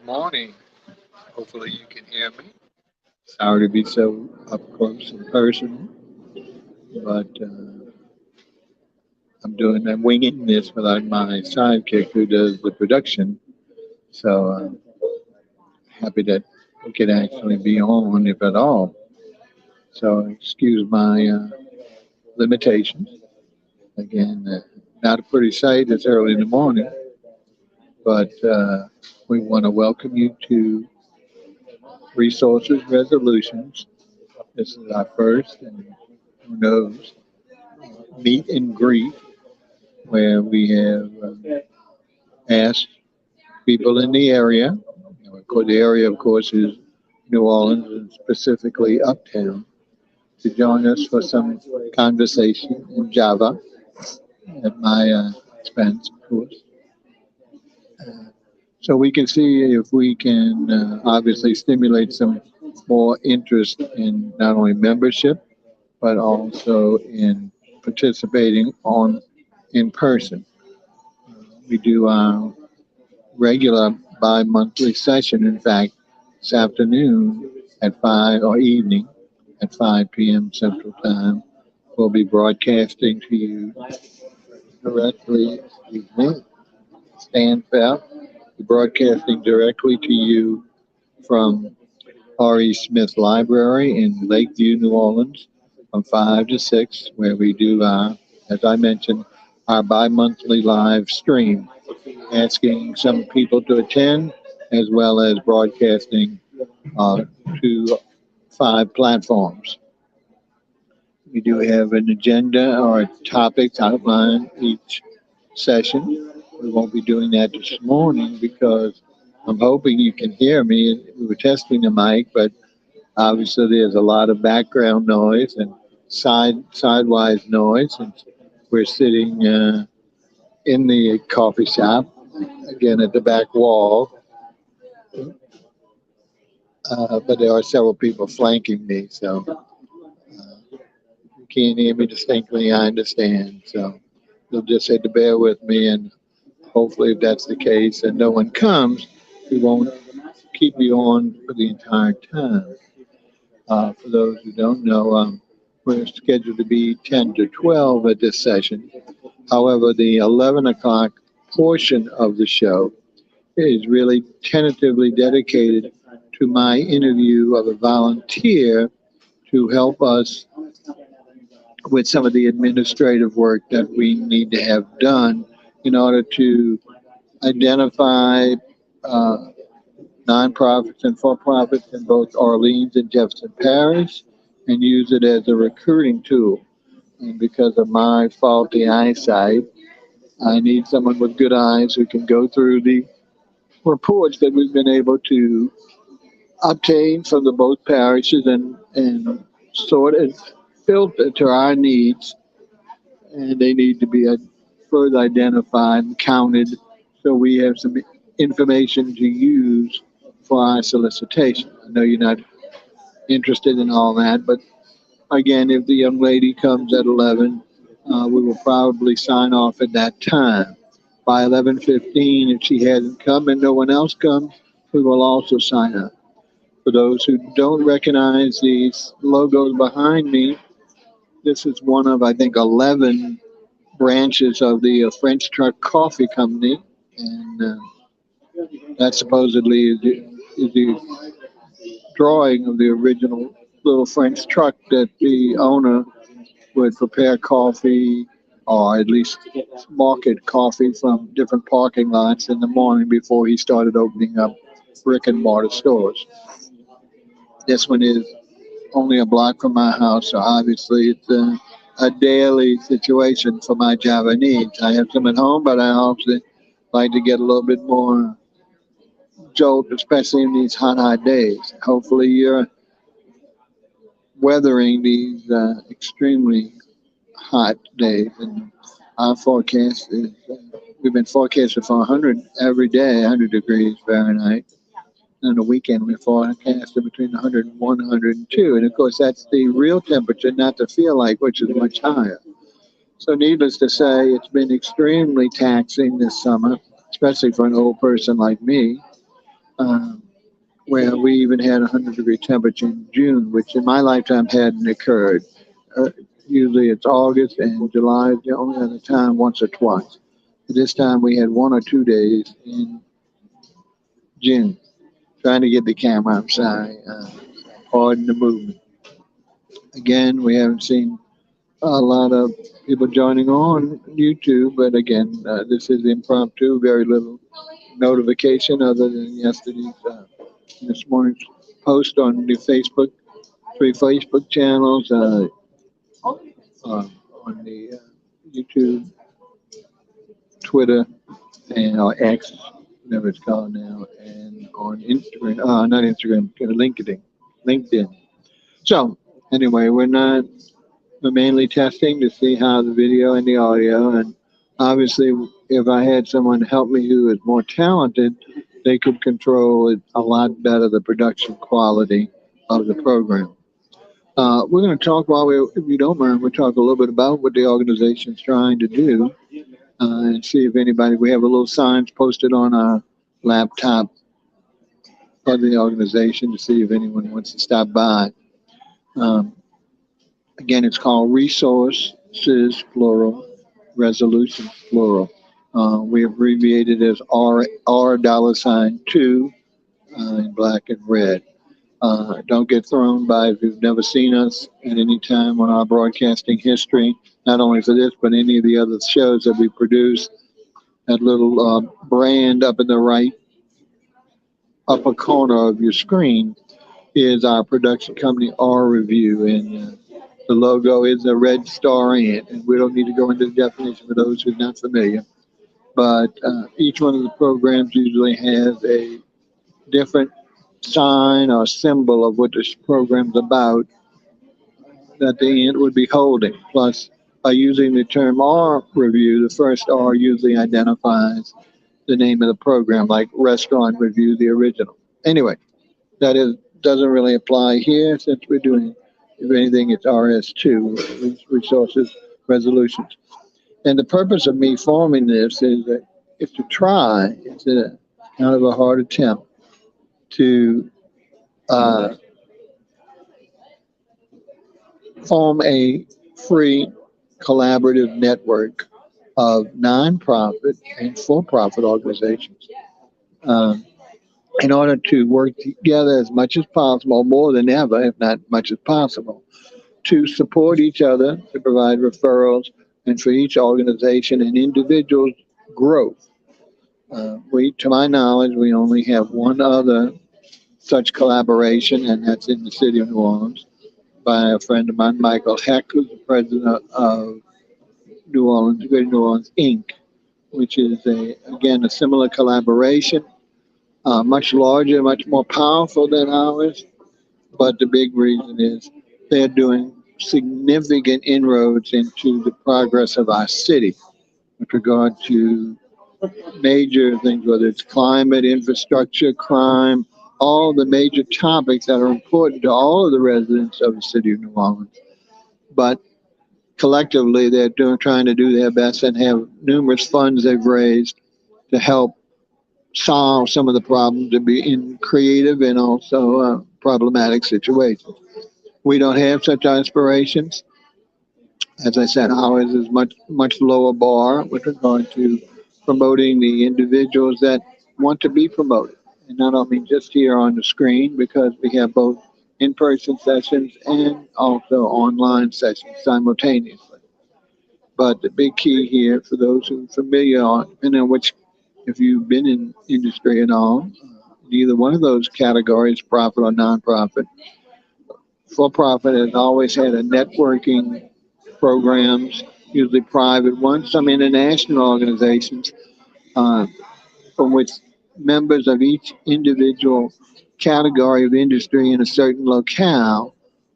Morning. Hopefully you can hear me. Sorry to be so up close and personal, but I'm winging this without my sidekick who does the production. So happy that we could actually be on, if at all. So excuse my limitations. Again, not a pretty sight. It's early in the morning, but we want to welcome you to Resources Resolutions. This is our first, and who knows, meet and greet where we have asked people in the area. The area, of course, is New Orleans and specifically Uptown, to join us for some conversation in Java at my expense, of course. So we can see if we can obviously stimulate some more interest in not only membership but also in participating on in person. We do our regular bi-monthly session. In fact, this afternoon at 5 or evening at 5 p.m. Central Time, we'll be broadcasting to you directly. Excuse me, Stan Fell. We're broadcasting directly to you from R.E. Smith Library in Lakeview, New Orleans, from 5 to 6, where we do, as I mentioned, our bi-monthly live stream, asking some people to attend, as well as broadcasting uh, to 5 platforms. We do have an agenda or topics outlined each session. We won't be doing that this morning because I'm hoping you can hear me. We were testing the mic, but obviously there's a lot of background noise and sidewise noise, and we're sitting in the coffee shop again at the back wall, but there are several people flanking me, so if you can't hear me distinctly, I understand. So you'll just have to bear with me, and hopefully, if that's the case and no one comes, we won't keep you on for the entire time. For those who don't know, we're scheduled to be 10 to 12 at this session. However, the 11 o'clock portion of the show is really tentatively dedicated to my interview of a volunteer to help us with some of the administrative work that we need to have done in order to identify uh, nonprofits and for-profits in both Orleans and Jefferson Parish and use it as a recruiting tool. And because of my faulty eyesight, I need someone with good eyes who can go through the reports that we've been able to obtain from the both parishes and sort and filter to our needs. And they need to be further identified and counted so we have some information to use for our solicitation. I know you're not interested in all that, but again, if the young lady comes at 11, we will probably sign off at that time. By 11:15, if she hasn't come and no one else comes, we will also sign up. For those who don't recognize these logos behind me, this is one of, I think, 11 branches of the French Truck Coffee Company, and that supposedly is the drawing of the original little French truck that the owner would prepare coffee or at least market coffee from different parking lots in the morning before he started opening up brick and mortar stores. This one is only a block from my house, so obviously it's a daily situation for my Java needs. I have some at home, but I also like to get a little bit more jolt, especially in these hot days. Hopefully you're weathering these extremely hot days. And our forecast is we've been forecasted for 100 every day, 100 degrees Fahrenheit. And on the weekend, we forecasted between 101 and 102. And of course, that's the real temperature, not the feel like, which is much higher. So, needless to say, it's been extremely taxing this summer, especially for an old person like me. where we even had 100-degree temperature in June, which in my lifetime hadn't occurred. Uh, Usually it's August and July is the only other time, once or twice. This time we had 1 or 2 days in June. Trying to get the camera, I'm sorry. Pardon the movement. Again, we haven't seen a lot of people joining on YouTube, but again, this is impromptu, very little notification other than this morning's post on the Facebook, 3 Facebook channels, on the YouTube, Twitter, and or X, whatever it's called now, and on Instagram, not Instagram, LinkedIn. So anyway, we're mainly testing to see how the video and the audio, and obviously, if I had someone help me who is more talented, they could control it a lot better, the production quality of the program. We're going to talk if you don't mind, we'll talk a little bit about what the organization's trying to do, and see if we have a little signs posted on our laptop for the organization to see if anyone wants to stop by. Um, Again, it's called Resources, plural, Resolutions, plural. We abbreviated as R$2 in black and red. Don't get thrown by if you've never seen us at any time on our broadcasting history, not only for this, but any of the other shows that we produce. That little brand up in the right upper corner of your screen is our production company, R Review, and the logo is a red star ant, and we don't need to go into the definition for those who are not familiar. But each one of the programs usually has a different sign or symbol of what this program's about that the ant would be holding. Plus, by using the term R Review, the first R usually identifies the name of the program, like Restaurant Review, the original. Anyway, doesn't really apply here since we're doing, if anything, it's RS2, Resources Resolutions. And the purpose of me forming this is to try, it's a kind of a hard attempt to form a free collaborative network of nonprofit and for-profit organizations. In order to work together as much as possible, more than ever, if not much as possible, to support each other, to provide referrals, and for each organization and individual's growth. To my knowledge, we only have one other such collaboration, and that's in the city of New Orleans by a friend of mine, Michael Heck, who's the president of New Orleans, Greater New Orleans, Inc., which is, again, a similar collaboration. Much larger, much more powerful than ours. But the big reason is they're doing significant inroads into the progress of our city with regard to major things, whether it's climate, infrastructure, crime, all the major topics that are important to all of the residents of the city of New Orleans. But collectively, they're trying to do their best and have numerous funds they've raised to help solve some of the problems to be in creative and also problematic situations. We don't have such aspirations. As I said, ours is much lower bar with regard to promoting the individuals that want to be promoted. And not only just here on the screen, because we have both in-person sessions and also online sessions simultaneously. But the big key here for those who are familiar, depending on which, if you've been in industry at all, either one of those categories, profit or nonprofit, for-profit has always had a networking programs, usually private ones, some international organizations, from which members of each individual category of industry in a certain locale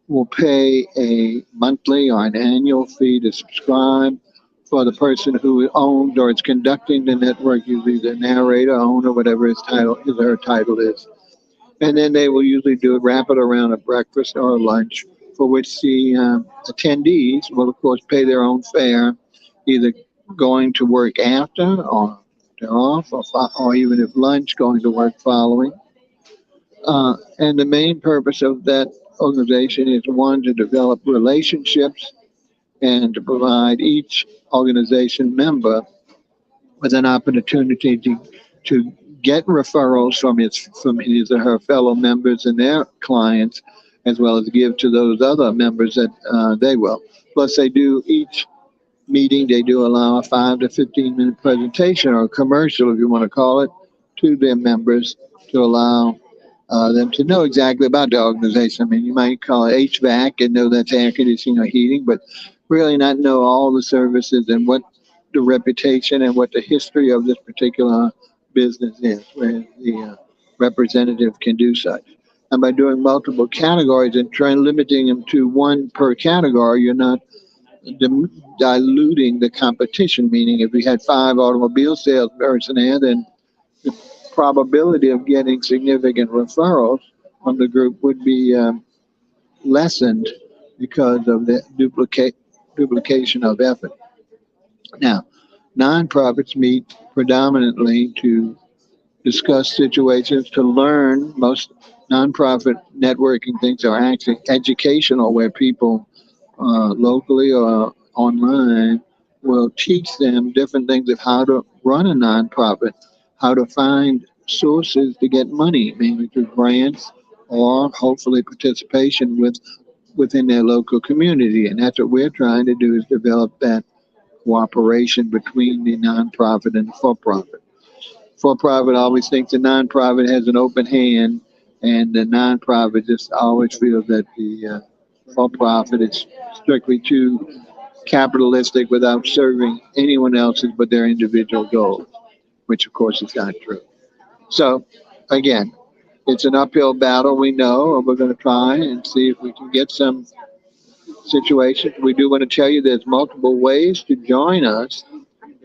will pay a monthly or an annual fee to subscribe for the person who owns or is conducting the network, usually the narrator, owner, whatever his or her title is. And then they will usually wrap it around a breakfast or a lunch, for which the attendees will, of course, pay their own fare, either going to work after or they're off, or even if lunch, going to work following. And the main purpose of that organization is one, to develop relationships and to provide each organization member with an opportunity to get referrals from his or her fellow members and their clients, as well as give to those other members that they will. Plus, they do each meeting, they do allow a 5 to 15 minute presentation or a commercial, if you want to call it, to their members to allow them to know exactly about the organization. I mean, you might call it HVAC and know that's air conditioning or heating, but really not know all the services and what the reputation and what the history of this particular business is, where the representative can do such. And by doing multiple categories and trying limiting them to one per category, you're not diluting the competition. Meaning, if we had 5 automobile salesperson there, then the probability of getting significant referrals from the group would be lessened because of the duplication of effort. Now, nonprofits meet predominantly to discuss situations, to learn. Most nonprofit networking things are actually educational, where people locally or online will teach them different things of how to run a nonprofit, how to find sources to get money, mainly through grants or hopefully participation within their local community. And that's what we're trying to do, is develop that cooperation between the nonprofit and the for-profit. For-profit always thinks the nonprofit has an open hand, and the nonprofit just always feels that the for-profit is strictly too capitalistic without serving anyone else's but their individual goals, which of course is not true. So again, it's an uphill battle, we know, and we're going to try and see if we can get some situations. We do want to tell you there's multiple ways to join us.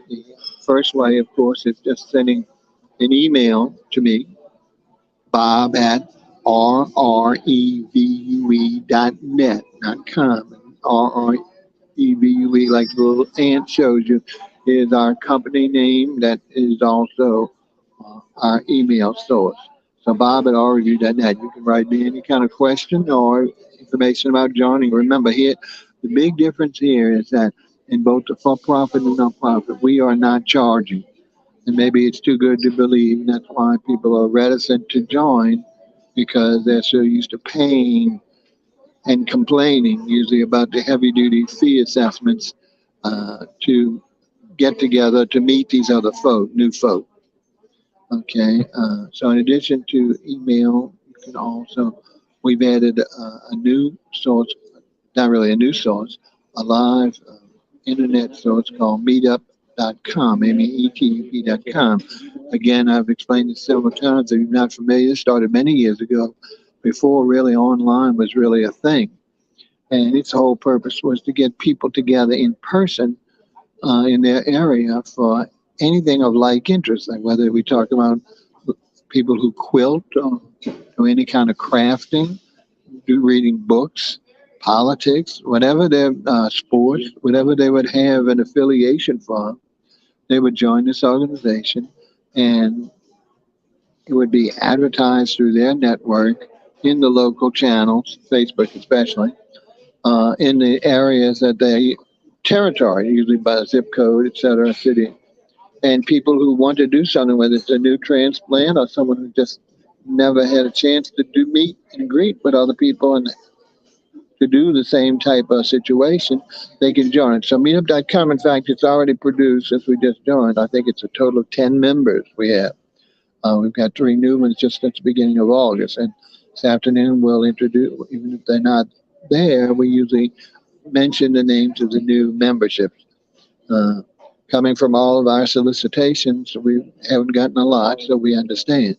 The first way, of course, is just sending an email to me, Bob at rrevue.net, not com. RREVUE, like the little ant shows you, is our company name. That is also our email source. So Bob at rrevue.net. You can write me any kind of question or information about joining. Remember, here, the big difference here is that in both the for-profit and non-profit, we are not charging. And maybe it's too good to believe, and that's why people are reticent to join, because they're so used to paying and complaining usually about the heavy-duty fee assessments to get together to meet these other new folk. Okay, so in addition to email, you can also, we've added a new source, not really a new source, a live internet source called meetup.com, MEETUP.com. Again, I've explained this several times. If you're not familiar, it started many years ago, before really online was really a thing. And its whole purpose was to get people together in person in their area for anything of like interest, like whether we talk about people who quilt or do any kind of crafting, do reading books, politics, whatever their sports, whatever they would have an affiliation for, they would join this organization, and it would be advertised through their network in the local channels, Facebook especially, in the areas that they territory, usually by zip code, et cetera, city. And people who want to do something, whether it's a new transplant or someone who just never had a chance to meet and greet with other people and to do the same type of situation, they can join. So meetup.com, in fact, it's already produced, since we just joined, I think it's a total of 10 members we have. We've got 3 new ones just at the beginning of August. And this afternoon we'll introduce, even if they're not there, we usually mention the names of the new memberships. Coming from all of our solicitations, we haven't gotten a lot, so we understand.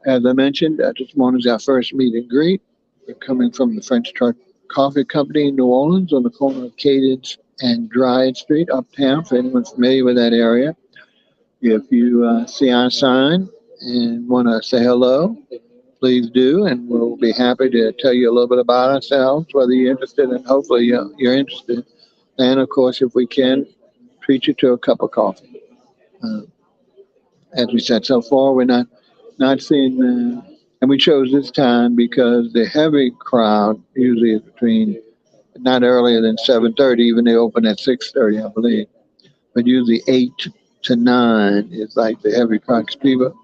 As I mentioned, this morning's our first meet and greet. We're coming from the French Truck Coffee Company in New Orleans on the corner of Cadence and Dryad Street, uptown, for anyone familiar with that area. If you see our sign and want to say hello, please do, and we'll be happy to tell you a little bit about ourselves, whether you're interested, and hopefully you're interested. And, of course, if we can, treat you to a cup of coffee. As we said so far, we're not seeing And we chose this time because the heavy crowd usually is between not earlier than 7:30, even they open at 6:30, I believe. But usually 8 to 9 is like the heavy crowd. 'Cause people,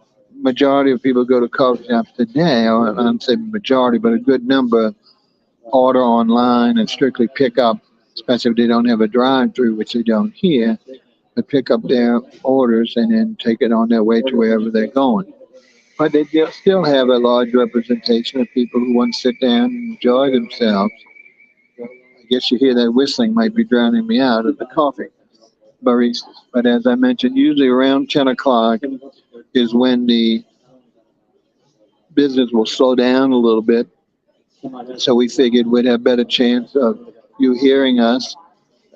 majority of people go to coffee shops today, or I don't say majority, but a good number order online and strictly pick up, especially if they don't have a drive-through, which they don't here, but pick up their orders and then take it on their way to wherever they're going. But they still have a large representation of people who want to sit down and enjoy themselves. I guess you hear that whistling might be drowning me out of the coffee baristas. But as I mentioned, usually around 10 o'clock is when the business will slow down a little bit. So we figured we'd have better chance of you hearing us,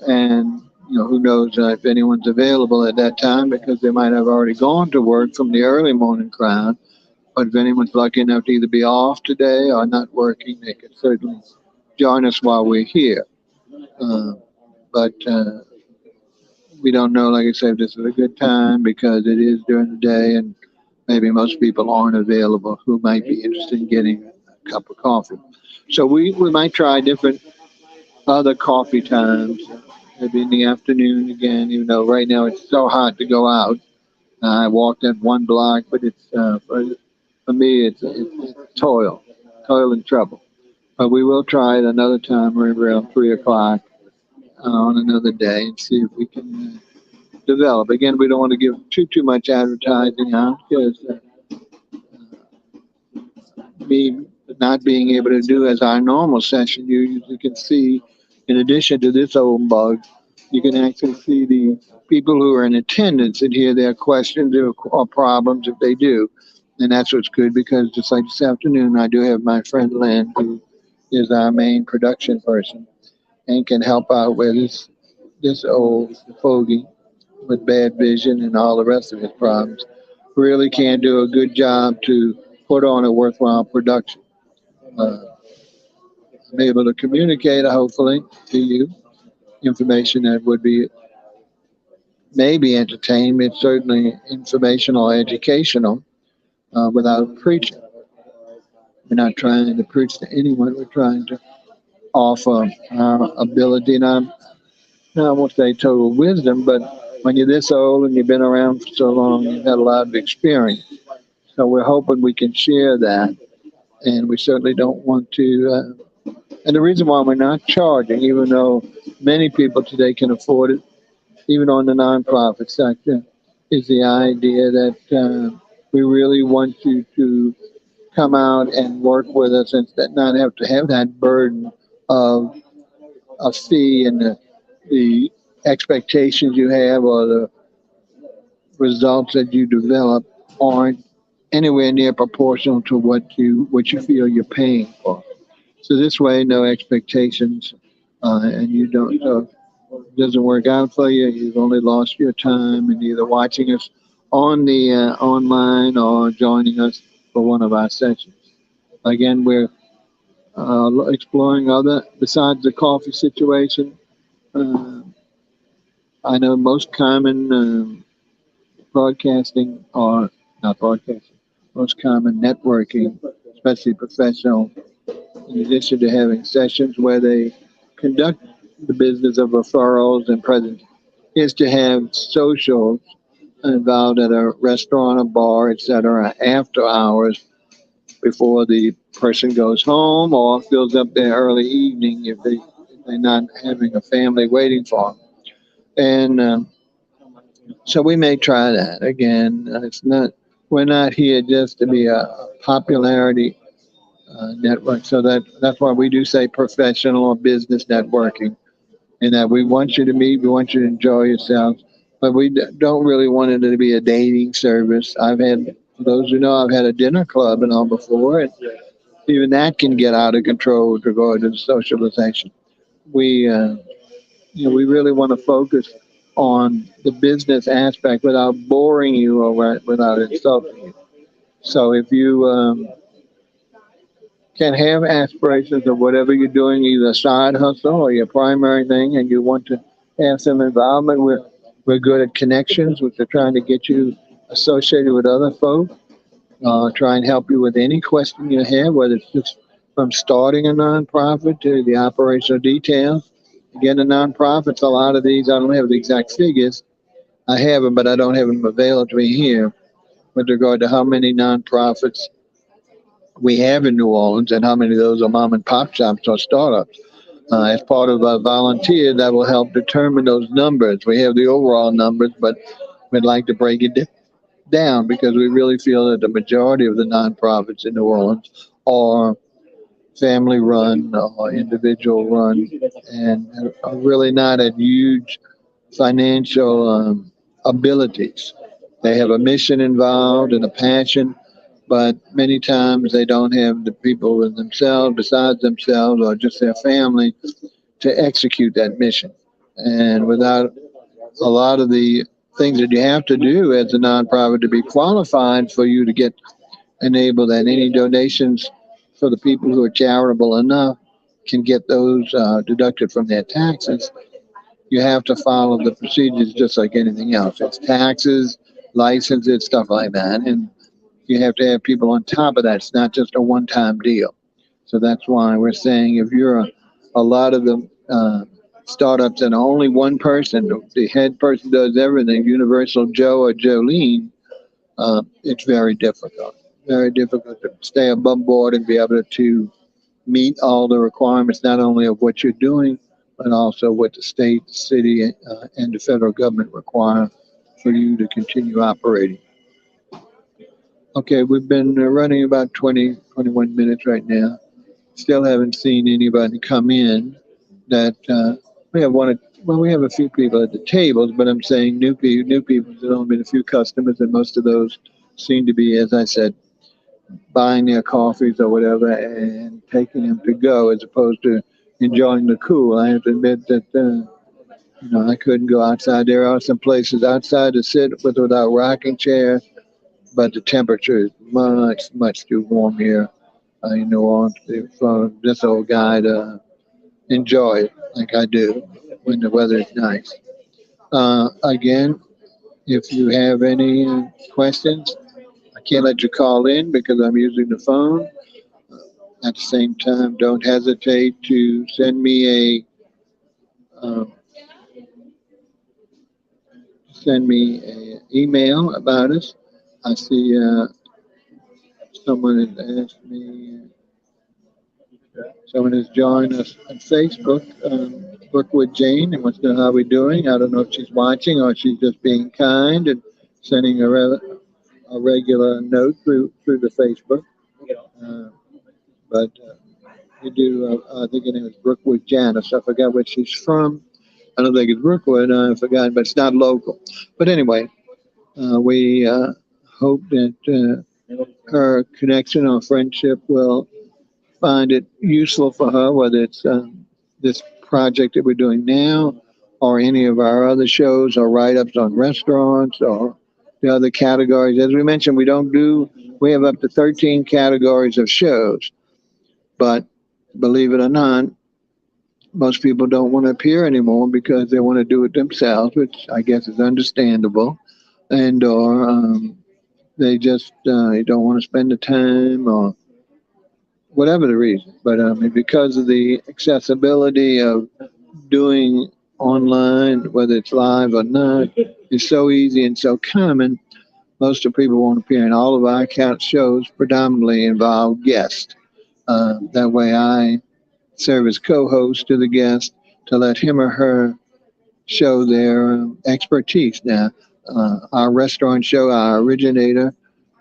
and who knows if anyone's available at that time because they might have already gone to work from the early morning crowd. But if anyone's lucky enough to either be off today or not working, they can certainly join us while we're here. But we don't know, like I said, if this is a good time because it is during the day and maybe most people aren't available who might be interested in getting a cup of coffee. So we might try different other coffee times, maybe in the afternoon again, even though right now it's so hot to go out. I walked that one block, but it's for me, it's toil and trouble. But we will try it another time around 3 o'clock on another day and see if we can develop. Again, we don't want to give too much advertising out because me not being able to do as our normal session, you usually can see, in addition to this old bug, you can actually see the people who are in attendance and hear their questions or problems if they do. And that's what's good because just like this afternoon, I do have my friend Lynn, who is our main production person and can help out with this old fogey with bad vision and all the rest of his problems. Really can't do a good job to put on a worthwhile production. I'm able to communicate, hopefully, to you information that would be maybe entertainment, certainly informational, educational, without preaching. We're not trying to preach to anyone. We're trying to offer our ability, and I won't say total wisdom, but when you're this old and you've been around for so long, you've had a lot of experience. So we're hoping we can share that, and we certainly don't want to. And the reason why we're not charging, even though many people today can afford it, even on the nonprofit sector, is the idea that we really want you to come out and work with us and not have to have that burden of a fee and the expectations you have or the results that you develop aren't anywhere near proportional to what you feel you're paying for. So this way, no expectations, and you don't. So if it doesn't work out for you, you've only lost your time in either watching us on the online or joining us for one of our sessions. Again, we're exploring other besides the coffee situation. Uh, I know most common broadcasting or not broadcasting, most common networking, especially professional, in addition to having sessions where they conduct the business of referrals and present, is to have socials involved at a restaurant, a bar, etc., after hours before the person goes home or fills up their early evening if they're not having a family waiting for them. And so we may try that again. It's not we're not here just to be a popularity network. So that's why we do say professional or business networking, and that we want you to meet, we want you to enjoy yourselves, but we don't really want it to be a dating service. For those who know, I've had a dinner club and all before, and even that can get out of control with regard to the socialization. We really want to focus on the business aspect without boring you or without insulting you. So if you can have aspirations of whatever you're doing, either a side hustle or your primary thing, and you want to have some involvement, we're good at connections, which are trying to get you associated with other folks. Try and help you with any question you have, whether it's just from starting a nonprofit to the operational details. Again, the nonprofits, a lot of these, I don't have the exact figures. I have them, but I don't have them available to me here with regard to how many nonprofits we have in New Orleans and how many of those are mom and pop shops or startups. As part of our volunteer, that will help determine those numbers. We have the overall numbers, but we'd like to break it down because we really feel that the majority of the nonprofits in New Orleans are family run or individual run and are really not at huge financial abilities. They have a mission involved and a passion, but many times they don't have the people with themselves, besides themselves, or just their family to execute that mission. And without a lot of the things that you have to do as a nonprofit to be qualified for you to get enabled, and any donations for the people who are charitable enough can get those deducted from their taxes. You have to follow the procedures just like anything else. It's taxes, licenses, stuff like that. And you have to have people on top of that. It's not just a one-time deal. So that's why we're saying if you're a lot of the startups and only one person, the head person does everything, Universal Joe or Jolene, it's very difficult. Very difficult to stay above board and be able to meet all the requirements, not only of what you're doing, but also what the state, city, and the federal government require for you to continue operating. Okay, we've been running about 20, 21 minutes right now. Still haven't seen anybody come in that we have one. Well, we have a few people at the tables, but I'm saying new people. New people. There's only been a few customers, and most of those seem to be, as I said, buying their coffees or whatever and taking them to go, as opposed to enjoying the cool. I have to admit that I couldn't go outside. There are some places outside to sit without rocking chairs, but the temperature is much too warm here in New Orleans for this old guy to enjoy it like I do when the weather is nice. Again, if you have any questions, I can't let you call in because I'm using the phone. At the same time, don't hesitate to send me an email about us. I see someone has asked me. Someone has joined us on Facebook, Brookwood Jane, and wants to know how we're doing. I don't know if she's watching or she's just being kind and sending a regular note through the Facebook. But we do. I think her name is Brookwood Janice. I forgot where she's from. I don't think it's Brookwood. I forgot, but it's not local. But anyway, we hope that her connection or friendship will find it useful for her, whether it's this project that we're doing now or any of our other shows or write-ups on restaurants or the other categories. As we mentioned, we have up to 13 categories of shows, but believe it or not, most people don't want to appear anymore because they want to do it themselves, which I guess is understandable, and or they just don't want to spend the time or whatever the reason. But because of the accessibility of doing online, whether it's live or not, is so easy and so common, most of the people won't appear. And all of our account shows predominantly involve guests. That way I serve as co-host to the guest to let him or her show their expertise. Now, our restaurant show, our originator,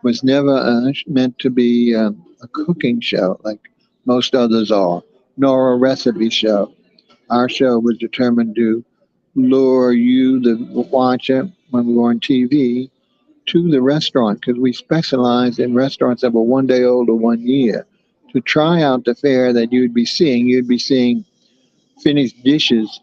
was never meant to be a cooking show like most others are, nor a recipe show. Our show was determined to lure you, the watcher, when we were on TV, to the restaurant because we specialize in restaurants that were 1 day old or 1 year. To try out the fare that you'd be seeing finished dishes,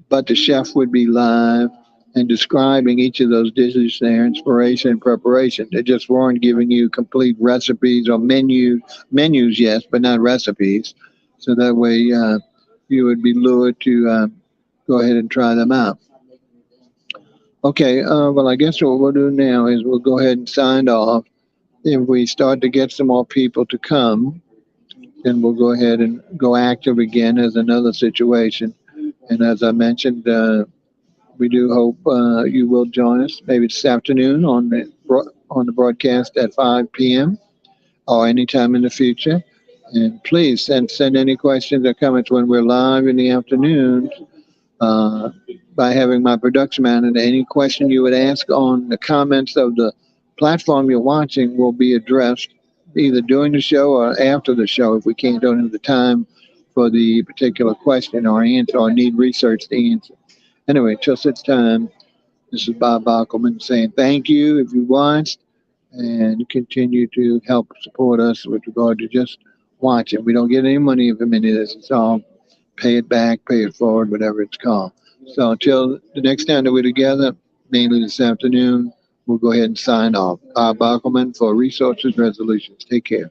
but the chef would be live and describing each of those dishes, their inspiration and preparation. They just weren't giving you complete recipes or menus, yes, but not recipes. So that way you would be lured to go ahead and try them out. Okay, well, I guess what we'll do now is we'll go ahead and sign off. if we start to get some more people to come, then we'll go ahead and go active again as another situation. And as I mentioned, we do hope you will join us maybe this afternoon on the broadcast at 5 p.m. or anytime in the future. And please send any questions or comments when we're live in the afternoons uh, by having my production manager. Any question you would ask on the comments of the platform you're watching will be addressed either during the show or after the show if we don't have the time for the particular question or answer or need research to answer. Anyway, till such time, this is Bob Bockelman saying thank you if you watched and continue to help support us with regard to just watching. We don't get any money from any of this. It's all pay it back, pay it forward, whatever it's called. So until the next time that we're together, mainly this afternoon, we'll go ahead and sign off. Bob Bockelman for Resources Resolutions. Take care.